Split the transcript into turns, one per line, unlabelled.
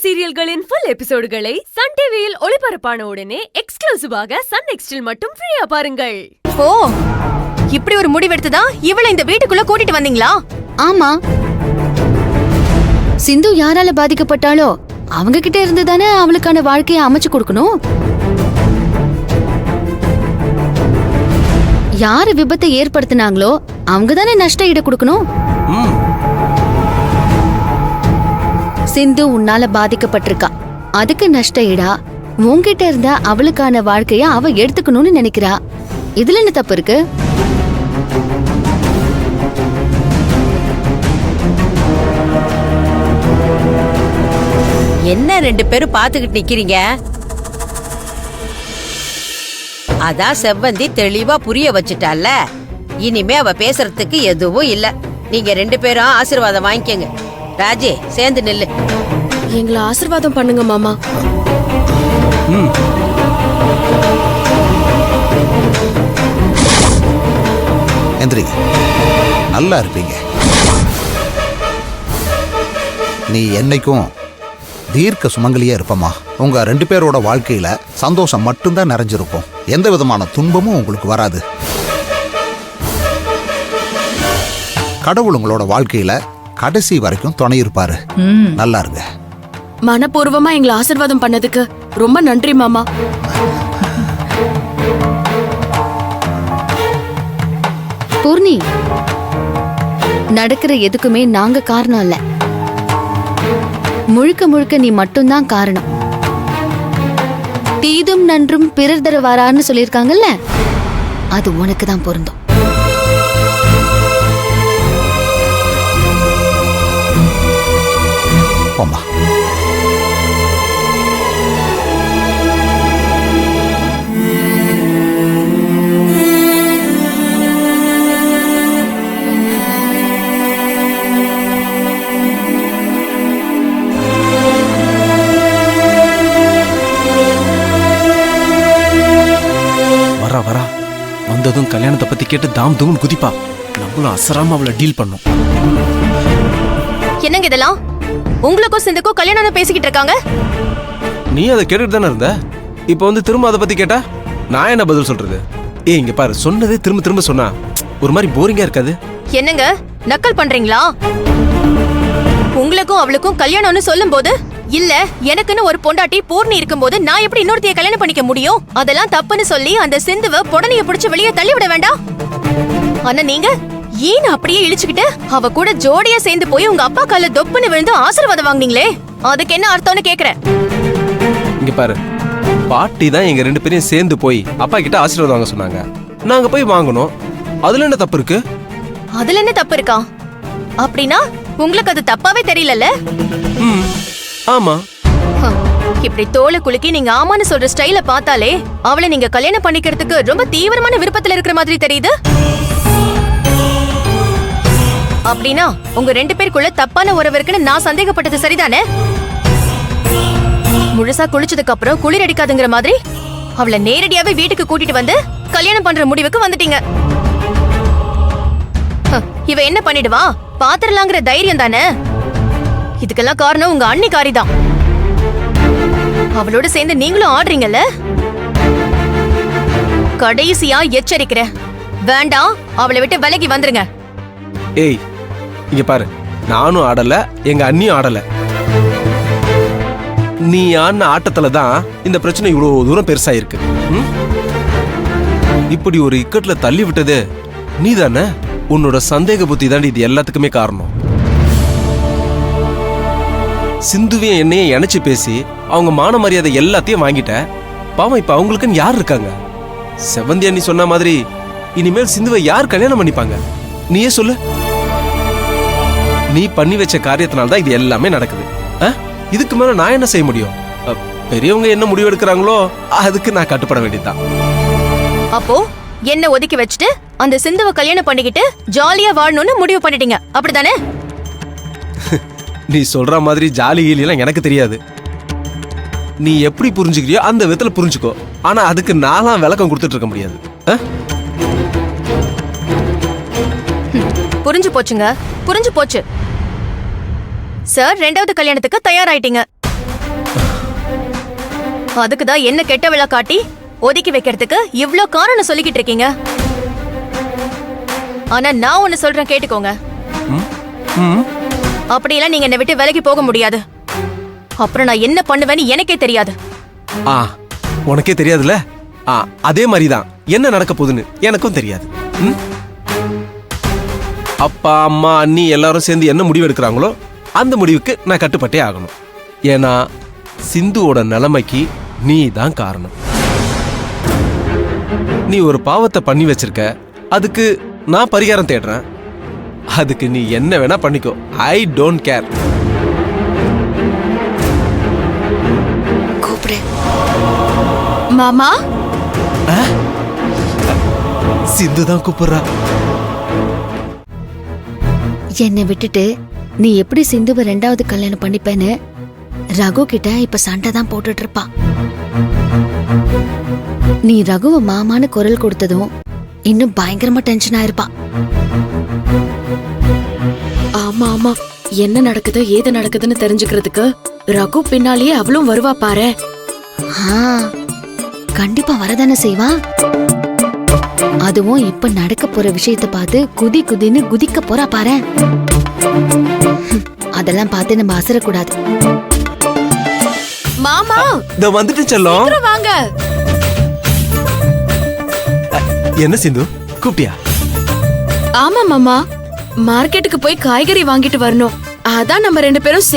சீரியல்களின் full எபிசோடுகளை Sun டிவியில் ஒளிபரப்பான உடனே எக்ஸ்க்ளூசிவாக சன் நெக்ஸ்டில் மட்டும் ஃப்ரீயா பாருங்கள்.
ஓ, இப்படி ஒரு முடிவெடுத்துதான் இவளை இந்த வீட்டுக்குள்ள கூட்டிட்டு வந்தீங்களா?
ஆமா, சிந்து யாரால பாதிக்கப்பட்டாலோ அவங்க கிட்ட இருந்து தானே அவளுக்கான வாழ்க்கையை அமைச்சு கொடுக்கணும். யாரு விபத்தை ஏற்படுத்தினாங்களோ அவங்க தானே நஷ்ட ஈடு கொடுக்கணும். சிந்து உன்னால பாதிக்கப்பட்டிருக்கா, அதுக்கு நஷ்ட ஈடா உன்கிட்ட இருந்த அவளுக்கான வாழ்க்கைய அவ எடுத்துக்கணும்னு நினைக்கிறா. இதுல என்ன தப்பு இருக்கு?
என்ன ரெண்டு பேரும் பாத்துக்கிட்டு நிக்கிறீங்க? அதான் செவ்வந்தி தெளிவா புரிய வச்சுட்டால, இனிமே அவ பேசுறதுக்கு எதுவும் இல்ல. நீங்க ரெண்டு பேரும் ஆசீர்வாதம் வாங்கிக்கங்க. ராஜி, சேர்ந்து நில்லு.
எங்களை ஆசீர்வாதம் பண்ணுங்க மாமா.
எந்திரிங்க, நல்லா இருப்பீங்க. நீ என்னைக்கும் தீர்க்க சுமங்கலியா இருப்பமா. உங்க ரெண்டு பேரோட வாழ்க்கையில சந்தோஷம் மட்டும்தான் நிறைஞ்சிருக்கும். எந்த விதமான துன்பமும் உங்களுக்கு வராது. கடவுள் உங்களோட வாழ்க்கையில கடைசி வரைக்கும் துணை இருப்பாரு. நல்லா இருங்க.
மனப்பூர்வமா எங்களை ஆசீர்வாதம் பண்ணதுக்கு ரொம்ப நன்றி மாமா.
பூர்ணி, நடக்கிற எதுக்குமே நாங்க காரணம் இல்ல, முழுக்க முழுக்க நீ மட்டும்தான் காரணம். தீதும் நன்றும் பிறர் தர வாரான்னு சொல்லியிருக்காங்கல்ல, அது உனக்கு தான் பொருந்தும்.
போம்மா.
வரா வந்ததும் கல்யாணத்தை பத்தி கேட்டு தாம் தூம் குதிப்பா. நம்மளும் அசராம அவளை டீல் பண்ணும்.
என்னங்க இதெல்லாம்? உங்களுக்கும் சிந்துக்கும் கல்யாணம் பேசிக்கிட்டு இருக்காங்க.
நீ அதை கேட்டுட்டு தானே இருந்த. இப்ப வந்து திரும்ப அதை பத்தி கேட்டா நான் என்ன பதில் சொல்றது? இங்க பாரு, சொன்னதே திரும்ப திரும்ப சொன்னா ஒரு மாதிரி போரிங்கா இருக்காது?
என்னங்க நக்கல் பண்றீங்களா? உங்களுக்கும் அவளுக்கும் கல்யாணம்னு சொல்லும் போது, இல்ல எனக்குன்னு ஒரு பொண்டாட்டி பூர்ணி இருக்கும்போது நான் எப்படி இன்னொருத்தைய கல்யாணம் பண்ணிக்க முடியும், அதெல்லாம் தப்புன்னு சொல்லி அந்த சிந்துவ புடனைய பிடிச்சு வெளியே தள்ளி விட வேண்டாம். ஆனா நீங்க ஏன் அப்படியே இழிச்சுக்கிட்டு அவ கூட ஜோடியா சேர்ந்து போய் உங்க அப்பா கால தொப்புன்னு விழுந்து ஆசீர்வாதம் வாங்குனீங்களே, அதுக்கு என்ன அர்த்தம்னு கேக்குறேன்.
இங்க பாரு, பாட்டி தான் எங்க ரெண்டு பேரையும் சேர்ந்து போய் அப்பா கிட்ட ஆசீர்வாதம் வாங்க சொன்னாங்க. நாங்க போய் வாங்கணும். அதுல என்ன தப்பு இருக்கு?
அதுல என்ன தப்பு இருக்கா? அப்படின்னா உங்களுக்கு அது தப்பாவே தெரியலல்ல?
ஆமா.
இப்படி தோலை குலுக்கி நீங்க ஆமான்னு சொல்ற ஸ்டைல பார்த்தாலே அவளை நீங்க கல்யாணம் பண்ணிக்கிறதுக்கு ரொம்ப தீவிரமான விருப்பத்துல இருக்கிற மாதிரி தெரியுது. அப்படின்னா உங்க ரெண்டு பேருக்குள்ள தப்பான உறவு இருக்குன்னு நான் சந்தேகப்பட்டது சரிதானே? முழுசா குளிச்சதுக்கு அப்புறம் குளிர் அடிக்காதுங்கிற மாதிரி அவளை நேரடியாவே வீட்டுக்கு கூட்டிட்டு வந்து கல்யாணம் பண்ற முடிவுக்கு வந்துட்டீங்க. இவ என்ன பண்ணிடுவா பாத்திரலாங்கிற தைரியம் தானே? இதுக்கெல்லாம் காரணம் உங்க அண்ணிக்காரி தான். அவளோட சேர்ந்து நீங்களும் ஆடுறீங்கல்ல. கடைசியா எச்சரிக்கிறேன், வேண்டாம், அவளை விட்டு விலகி வந்துருங்க.
ஏய், இங்க பாரு, நானும் ஆடல, எங்க அண்ணியும் ஆடல. நீ ஆடின ஆட்டத்துல தான் இந்த பிரச்சனை இவ்வளவு தூரம் பெருசாயிருக்கு. இப்படி ஒரு இக்கட்ல தள்ளி விட்டது நீ தானே. உன்னோட சந்தேக புத்தி தான் இது எல்லாத்துக்குமே காரணம். சிந்துவையும் என்னையும் இணைச்சு பேசி அவங்க மான மரியாதை எல்லாத்தையும் வாங்கிட்ட. பாவம், இப்ப அவங்களுக்குன்னு யார் இருக்காங்க? செவந்தி அண்ணி சொன்ன மாதிரி இனிமேல் சிந்துவை யார் கல்யாணம் பண்ணிப்பாங்க? நீயே சொல்லு. நீ பண்ணி வச்ச காரியத்தினால்தான் இது எல்லாமே நடக்குது. இதுக்கு மேல நான் என்ன செய்ய முடியும்? பெரியவங்க என்ன முடிவு எடுக்கிறாங்களோ அதுக்கு நான் கட்டுப்பட வேண்டியதுதான்.
அப்போ என்ன ஒதுக்கி வச்சுட்டு அந்த சிந்துவை கல்யாணம் பண்ணிக்கிட்டு ஜாலியா வாழணும்னு முடிவு பண்ணிட்டீங்க, அப்படிதானே?
நீ சொல்ற மாதிரி ஜாலி கீலியெல்லாம் எனக்கு தெரியாது. நீ எப்படி புரிஞ்சுக்கிறியோ அந்த விதத்துல புரிஞ்சுக்கோ. ஆனா அதுக்கு நான்லாம் விளக்கம் கொடுத்துட்டு இருக்க முடியாது.
புரிஞ்சு போச்சுங்க, புரிஞ்சு போச்சு. சார் ரெண்டாவது கல்யாணத்துக்கு தயாராயிட்டீங்க. அதுக்குதான் என்ன கெட்ட விழா காட்டி ஒதுக்கி வைக்கிறதுக்கு இவ்ளோ காரணம் சொல்லிக்கிட்டு இருக்கீங்க. ஆனா நான் ஒண்ணு சொல்றேன், கேட்டுக்கோங்க. அப்படியெல்லாம் நீங்க என்னை விட்டு விலகி போக முடியாது. அப்புறம் நான் என்ன பண்ணுவேன்னு எனக்கே தெரியாது.
ஆ உனக்கே தெரியாதுல்ல? அதே மாதிரி தான் என்ன நடக்க போகுதுன்னு எனக்கும் தெரியாது. அப்பா அம்மா அண்ணி எல்லாரும் சேர்ந்து என்ன முடிவு எடுக்கிறாங்களோ அந்த முடிவுக்கு நான் கட்டுப்பட்டே ஆகணும். ஏன்னா சிந்துவோட நிலைமைக்கு நீ தான் காரணம். நீ ஒரு பாவத்தை பண்ணி வச்சிருக்க, அதுக்கு நான் பரிகாரம் தேடுறேன். அதுக்கு நீ என்ன வேணா பண்ணிக்கோ, ஐ டோன்ட் கேர்.
கூப்பிடு மாமா.
சிந்து தான் கூப்பிடுறா.
என்னை விட்டுட்டு நீ எப்படி சிந்துவை 2வது கல்யாணம் பண்ணிப்பேன்னு ரகு கிட்ட இப்ப சண்டை தான் போட்டுட்டு இருப்பா. நீ ரகுவ மாமான்னு குரல் கொடுத்ததும் இன்னும் பயங்கரமா டென்ஷன் ஆயிருப்பா.
ஆமா ஆமா, என்ன நடக்குது ஏது நடக்குதுன்னு தெரிஞ்சுக்கிறதுக்கு ரகு பின்னாலேயே அவளும் வருவா பாரு.
கண்டிப்பா வரதானே செய்வா. அதுவும் இப்ப நடக்க போற விஷயத்த பார்த்து குதி குதின்னு குதிக்க போறா பாரு. அதெல்லாம் பார்த்து நம்ம அசரக்கூடாது.
மாமா
இந்த வந்துட்டு செல்லம்.
வாங்க.
என்ன சிந்து கூப்பிட்டியா?
ஆமா மாமா, மார்க்கெட்டுக்கு போய் காய்கறி வாங்கிட்டு வரணும். அதான் நம்ம 2 பேரும்